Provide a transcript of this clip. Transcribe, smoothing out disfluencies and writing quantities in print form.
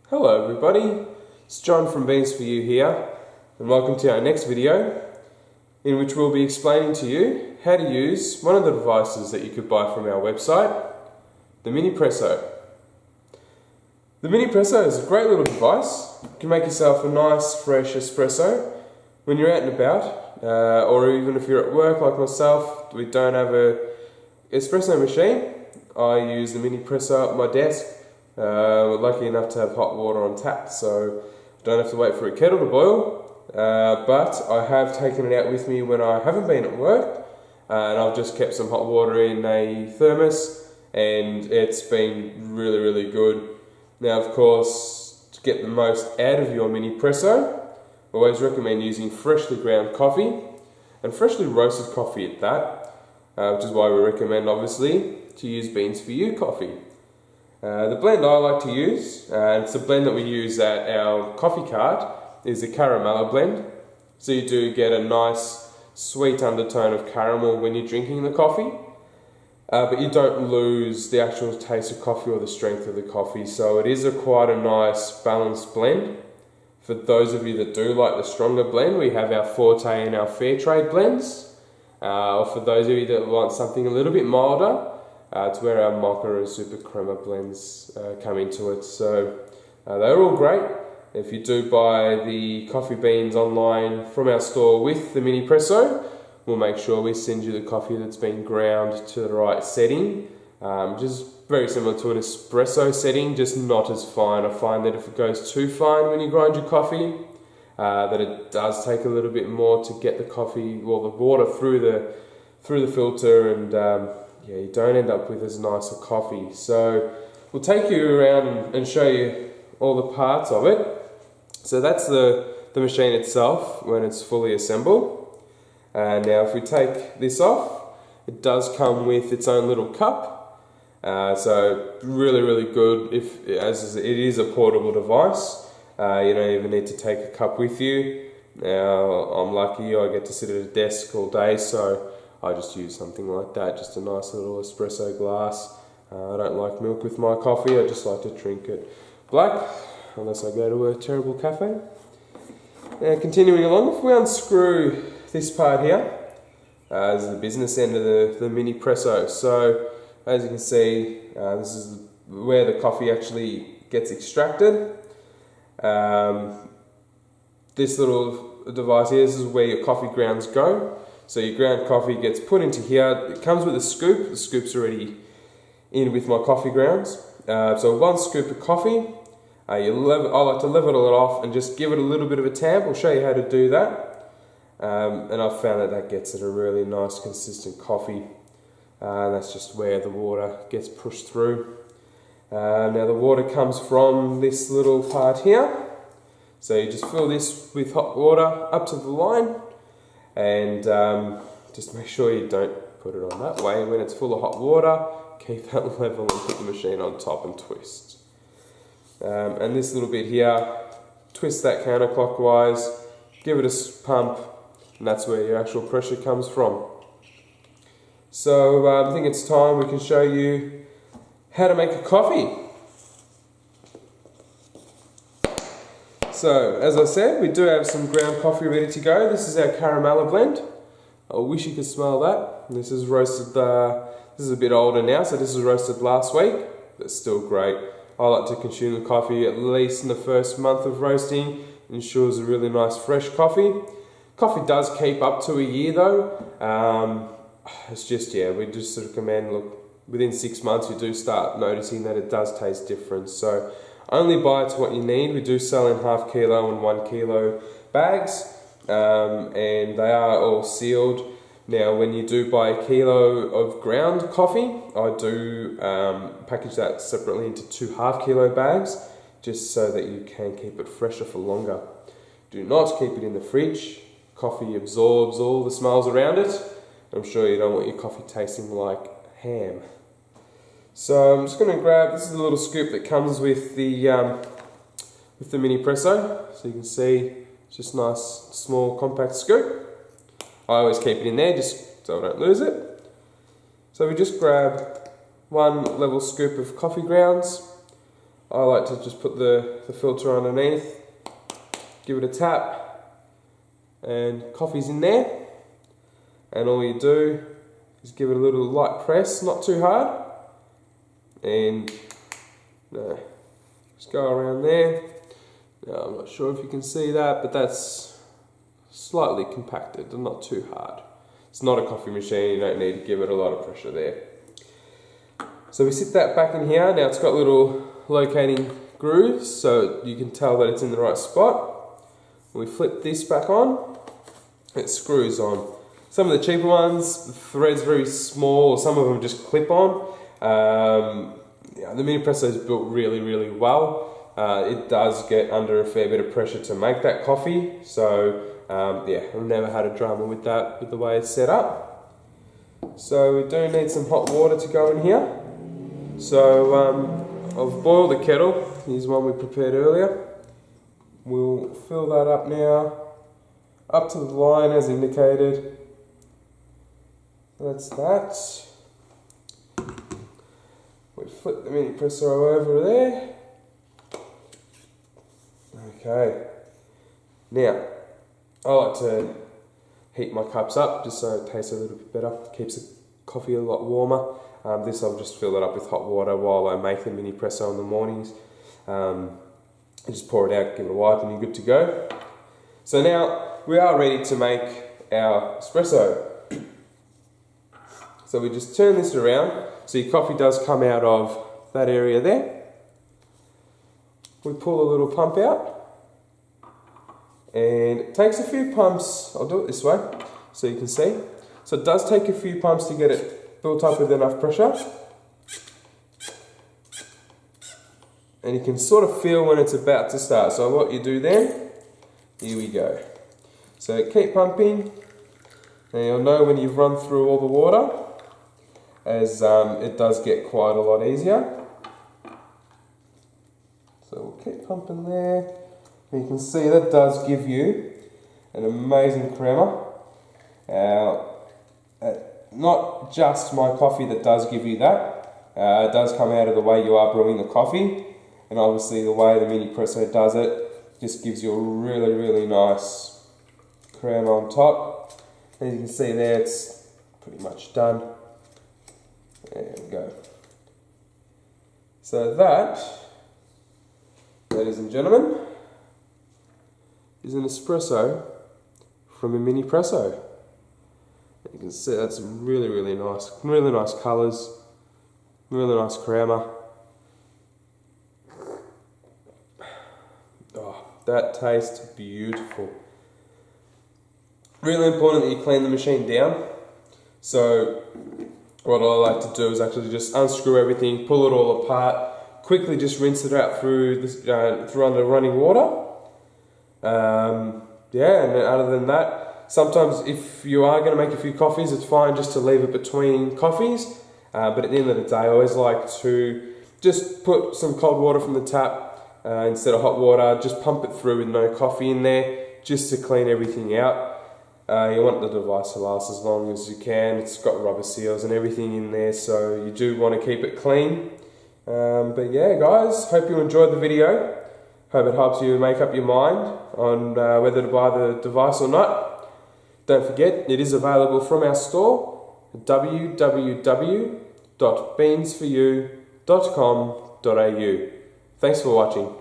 Hello everybody, it's John from Beans For You here, and welcome to our next video in which we'll be explaining to you how to use one of the devices that you could buy from our website, the Minipresso. The Minipresso is a great little device. You can make yourself a nice fresh espresso when you're out and about, or even if you're at work like myself. We don't have an espresso machine. I use the Minipresso at my desk. We're lucky enough to have hot water on tap, so I don't have to wait for a kettle to boil, but I have taken it out with me when I haven't been at work, and I've just kept some hot water in a thermos, and it's been really good. Now of course, to get the most out of your Minipresso, I always recommend using freshly ground coffee, and freshly roasted coffee at that, which is why we recommend obviously to use Beans For You coffee. The blend I like to use, and it's the blend that we use at our coffee cart, is a caramel blend. So you do get a nice sweet undertone of caramel when you're drinking the coffee, but you don't lose the actual taste of coffee or the strength of the coffee. So it is quite a nice balanced blend. For those of you that do like the stronger blend, we have our Forte and our Fair Trade blends. Or for those of you that want something a little bit milder, it's where our Mocha and Super Crema blends come into it. So they're all great. If you do buy the coffee beans online from our store with the Minipresso, we'll make sure we send you the coffee that's been ground to the right setting, which is very similar to an espresso setting, just not as fine. I find that if it goes too fine when you grind your coffee, that it does take a little bit more to get the coffee, well, the water through the filter, and yeah, you don't end up with as nice a coffee. So we'll take you around and show you all the parts of it. So that's the machine itself when it's fully assembled. Now if we take this off, it does come with its own little cup. So really good, as it is a portable device. You don't even need to take a cup with you. Now I'm lucky, I get to sit at a desk all day, so I just use something like that, just a nice little espresso glass. I don't like milk with my coffee, I just like to drink it black, unless I go to a terrible cafe. Now continuing along, if we unscrew this part here, this is the business end of the Minipresso. So as you can see, this is where the coffee actually gets extracted. This little device here, this is where your coffee grounds go. So your ground coffee gets put into here. It comes with a scoop. The scoop's already in with my coffee grounds. So one scoop of coffee. I like to level it off and just give it a little bit of a tamp. I'll show you how to do that. And I've found that gets it a really nice consistent coffee. That's just where the water gets pushed through. Now the water comes from this little part here. So you just fill this with hot water up to the line. And just make sure you don't put it on that way. When it's full of hot water, keep that level and put the machine on top and twist. And this little bit here, twist that counterclockwise, give it a pump, and that's where your actual pressure comes from. So I think it's time we can show you how to make a coffee. So, as I said, we do have some ground coffee ready to go. This is our caramel blend. I wish you could smell that. This is roasted, this is a bit older now, so this was roasted last week, but still great. I like to consume the coffee at least in the first month of roasting. It ensures a really nice fresh coffee. Coffee does keep up to a year though. It's just, yeah, we just recommend, look, within 6 months you do start noticing that it does taste different. So only buy it to what you need. We do sell in ½ kilo and 1 kilo bags, and they are all sealed. Now when you do buy a kilo of ground coffee, I do package that separately into 2 ½ kilo bags, just so that you can keep it fresher for longer. Do not keep it in the fridge. Coffee absorbs all the smells around it. I'm sure you don't want your coffee tasting like ham. So I'm just going to grab, this is a little scoop that comes with the Minipresso. So you can see, it's just a nice, small, compact scoop. I always keep it in there just so I don't lose it. So we just grab 1 level scoop of coffee grounds. I like to just put the filter underneath, give it a tap, and coffee's in there. And all you do is give it a little light press, not too hard, and just go around there. Now, I'm not sure if you can see that, but that's slightly compacted and not too hard. It's not a coffee machine, you don't need to give it a lot of pressure there. So we sit that back in here. Now it's got little locating grooves, so you can tell that it's in the right spot. We flip this back on, it screws on. Some of the cheaper ones, the thread's very small, some of them just clip on. The Minipresso is built really, really well. It does get under a fair bit of pressure to make that coffee, so yeah, I've never had a drama with that, with the way it's set up. So we do need some hot water to go in here. So I've boiled the kettle. Here's one we prepared earlier. We'll fill that up now, up to the line as indicated. That's that. We flip the Minipresso over there. Okay. Now, I like to heat my cups up just so it tastes a little bit better. Keeps the coffee a lot warmer. This I'll just fill it up with hot water while I make the Minipresso in the mornings. I just pour it out, give it a wipe, and you're good to go. So now we are ready to make our espresso. So we just turn this around, so your coffee does come out of that area there. We pull a little pump out, and it takes a few pumps. I'll do it this way so you can see. So it does take a few pumps to get it built up with enough pressure. And you can sort of feel when it's about to start. So what you do then, here we go. So keep pumping, and you'll know when you've run through all the water, as it does get quite a lot easier. So we'll keep pumping there. And you can see that does give you an amazing crema. Not just my coffee that does give you that. It does come out of the way you are brewing the coffee. And obviously the way the Minipresso does it just gives you a really, really nice crema on top. As you can see there, it's pretty much done. There we go. So that, ladies and gentlemen, is an espresso from a Minipresso. You can see that's really, really nice colours, really nice crema. Oh, that tastes beautiful. Really important that you clean the machine down. So what I like to do is actually just unscrew everything, pull it all apart, quickly just rinse it out through this, through under running water. Yeah, and other than that, sometimes if you are going to make a few coffees, it's fine just to leave it between coffees. But at the end of the day, I always like to just put some cold water from the tap instead of hot water, just pump it through with no coffee in there, just to clean everything out. You want the device to last as long as you can. It's got rubber seals and everything in there, so you do want to keep it clean. But yeah, guys, hope you enjoyed the video. Hope it helps you make up your mind on whether to buy the device or not. Don't forget, it is available from our store, www.beans4u.com.au. Thanks for watching.